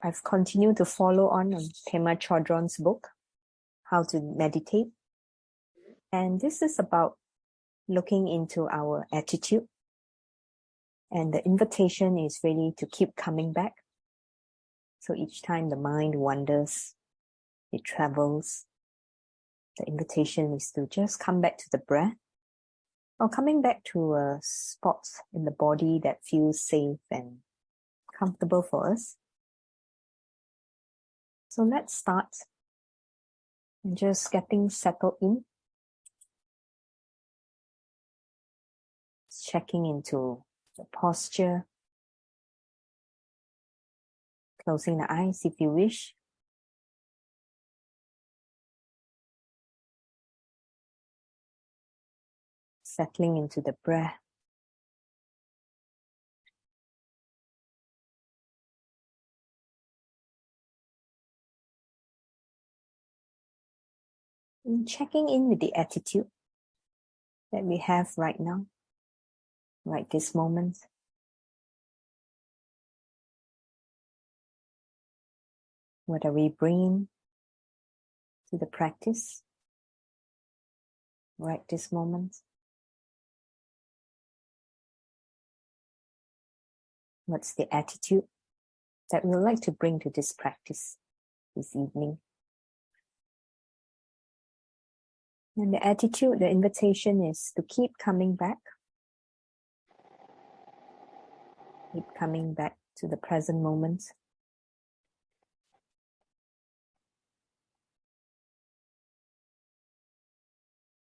I've continued to follow on Pema Chodron's book, How to Meditate. And this is about looking into our attitude. And the invitation is really to keep coming back. So each time the mind wanders, it travels, the invitation is to just come back to the breath, or coming back to a spot in the body that feels safe and comfortable for us. So let's start and just getting settled in. Checking into the posture. Closing the eyes if you wish. Settling into the breath. And checking in with the attitude that we have right now, right this moment. What are we bringing to the practice right this moment? What's the attitude that we would like to bring to this practice this evening? And the attitude, the invitation is to keep coming back. Keep coming back to the present moment.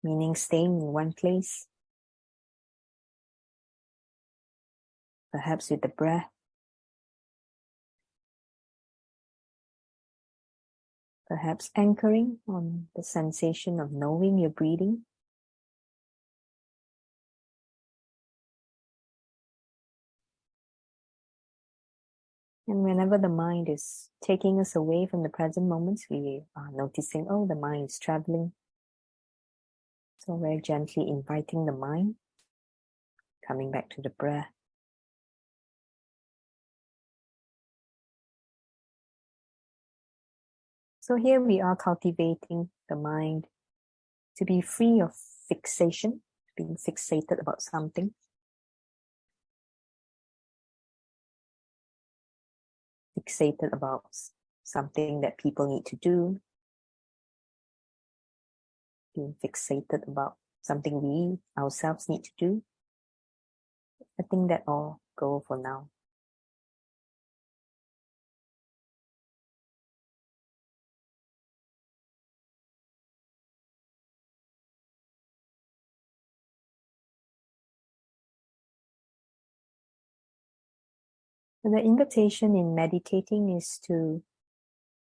Meaning staying in one place. Perhaps with the breath. Perhaps anchoring on the sensation of knowing you're breathing. And whenever the mind is taking us away from the present moments, we are noticing, oh, the mind is traveling. So very gently inviting the mind, coming back to the breath. So here we are cultivating the mind to be free of fixation, being fixated about something. Fixated about something that people need to do. Being fixated about something we ourselves need to do. I think that all go for now. And the invitation in meditating is to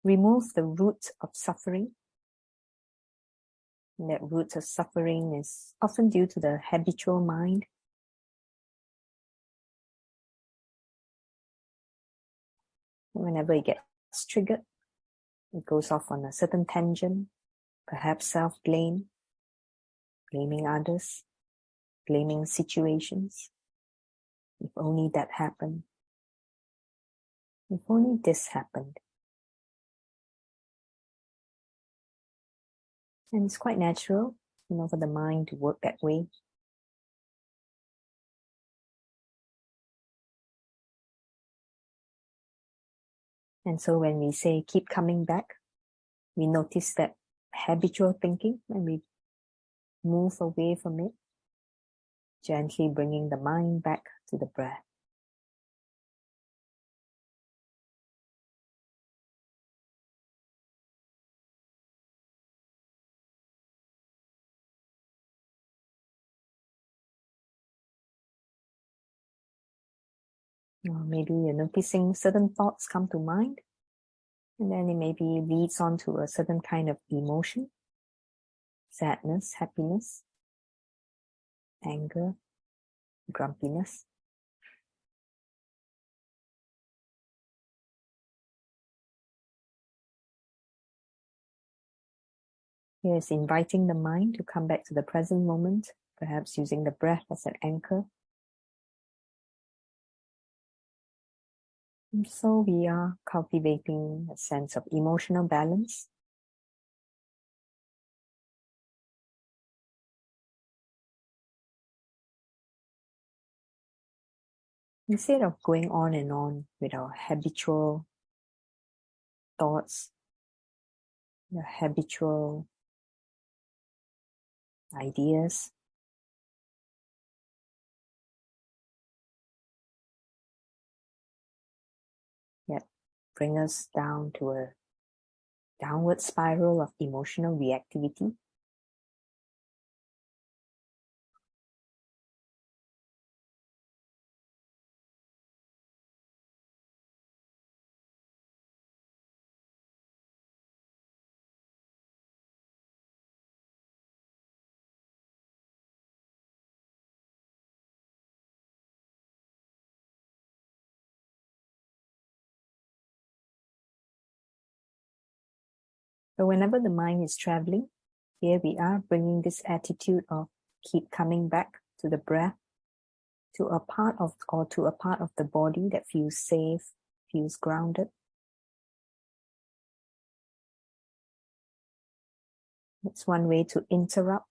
remove the root of suffering. And that root of suffering is often due to the habitual mind. Whenever it gets triggered, it goes off on a certain tangent, perhaps self-blame, blaming others, blaming situations. If only that happened. If only this happened. And it's quite natural, for the mind to work that way. And so when we say keep coming back, we notice that habitual thinking and we move away from it, gently bringing the mind back to the breath. Or maybe you're noticing certain thoughts come to mind, and then it maybe leads on to a certain kind of emotion, sadness, happiness, anger, grumpiness. Here is inviting the mind to come back to the present moment, perhaps using the breath as an anchor. So we are cultivating a sense of emotional balance. Instead of going on and on with our habitual thoughts, the habitual ideas, that bring us down to a downward spiral of emotional reactivity. So whenever the mind is traveling, here we are bringing this attitude of keep coming back to the breath, to a part of the body that feels safe, feels grounded. It's one way to interrupt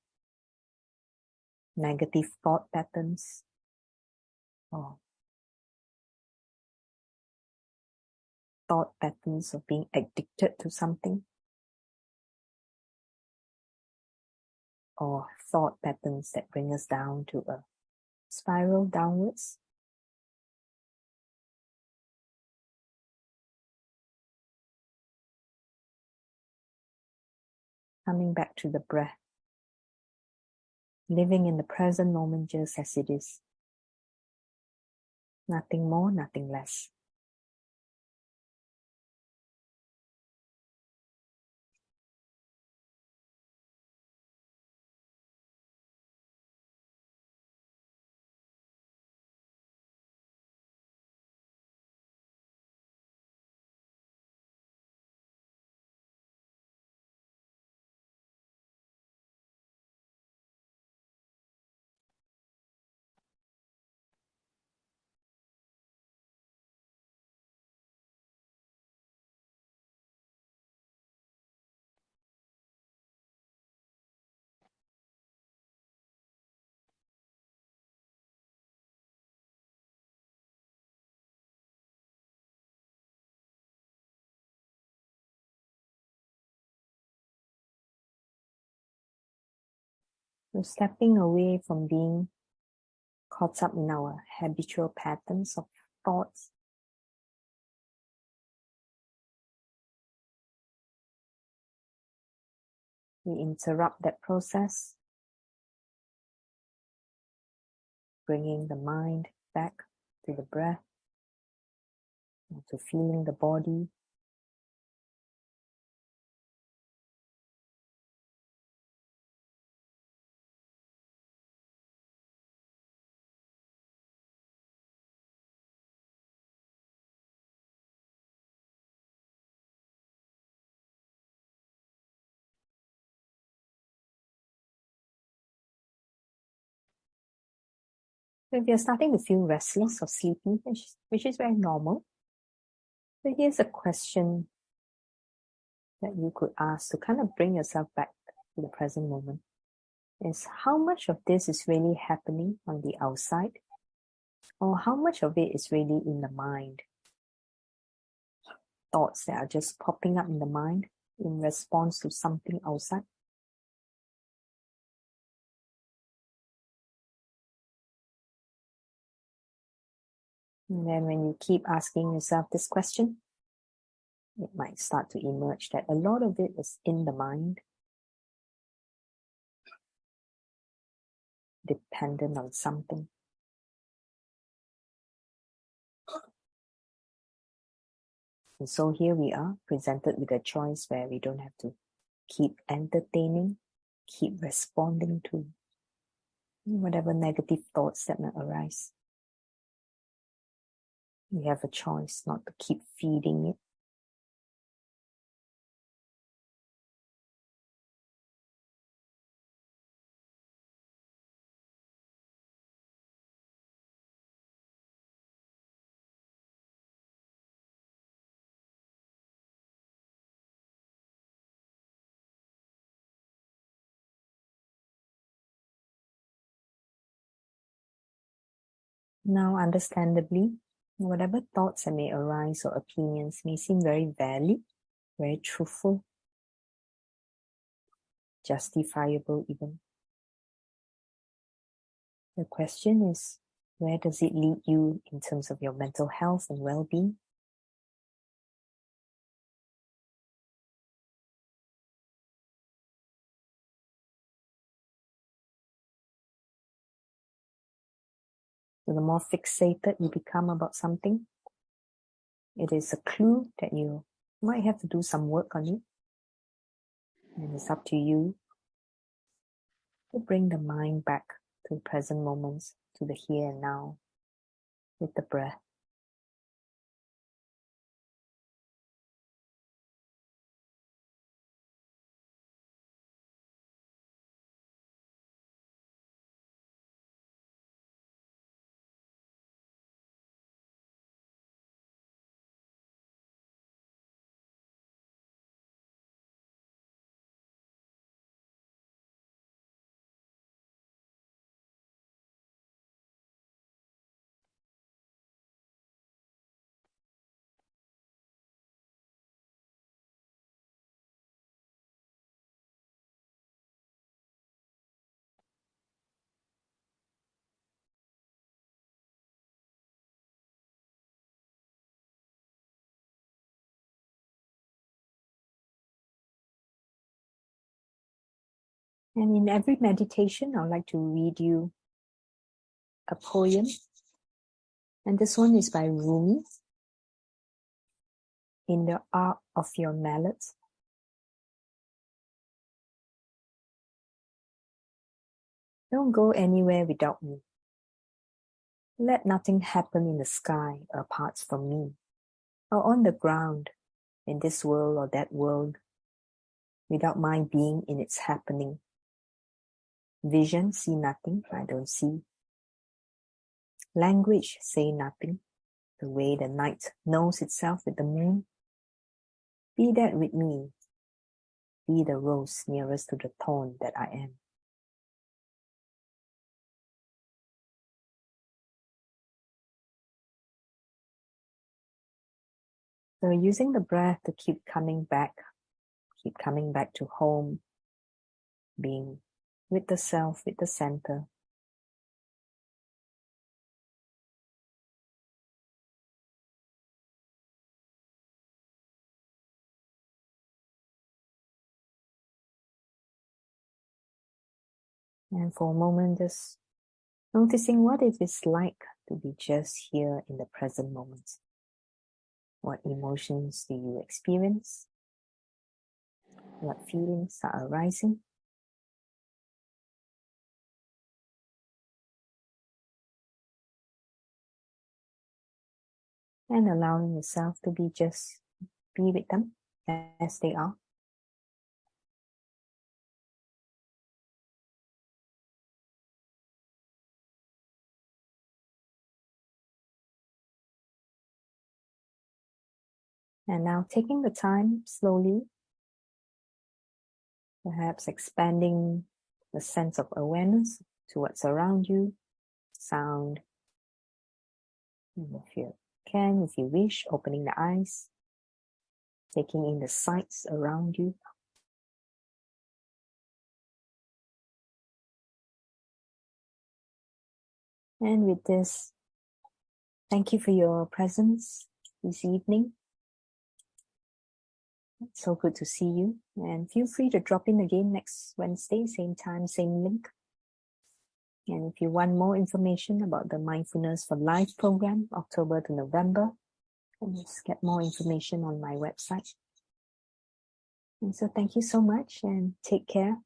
negative thought patterns or thought patterns of being addicted to something, or thought patterns that bring us down to a spiral downwards. Coming back to the breath, living in the present moment just as it is. Nothing more, nothing less. So stepping away from being caught up in our habitual patterns of thoughts, we interrupt that process, bringing the mind back to the breath, to feeling the body. So if you're starting to feel restless or sleepy, which is very normal, so here's a question that you could ask to kind of bring yourself back to the present moment, is how much of this is really happening on the outside, or how much of it is really in the mind? Thoughts that are just popping up in the mind in response to something outside. And then when you keep asking yourself this question, it might start to emerge that a lot of it is in the mind, dependent on something. And so here we are, presented with a choice where we don't have to keep entertaining, keep responding to whatever negative thoughts that may arise. We have a choice not to keep feeding it. Now, understandably, whatever thoughts that may arise or opinions may seem very valid, very truthful, justifiable even. The question is, where does it lead you in terms of your mental health and well-being? So the more fixated you become about something, it is a clue that you might have to do some work on it. And it's up to you to bring the mind back to the present moments, to the here and now, with the breath. And in every meditation, I'd like to read you a poem. And this one is by Rumi, In the Art of Your Mallet. Don't go anywhere without me. Let nothing happen in the sky apart from me, or on the ground, in this world or that world, without my being in its happening. Vision, see nothing, I don't see. Language, say nothing, the way the night knows itself with the moon. Be that with me, be the rose nearest to the thorn that I am. So using the breath to keep coming back to home, being with the self, with the center. And for a moment, just noticing what it is like to be just here in the present moment. What emotions do you experience? What feelings are arising? And allowing yourself to be with them as they are. And now taking the time slowly, perhaps expanding the sense of awareness to what's around you, sound. If you can, if you wish, opening the eyes, taking in the sights around you. And with this, thank you for your presence this evening. It's so good to see you. And feel free to drop in again next Wednesday, same time, same link. And if you want more information about the Mindfulness for Life program, October to November, and just get more information on my website. And so thank you so much and take care.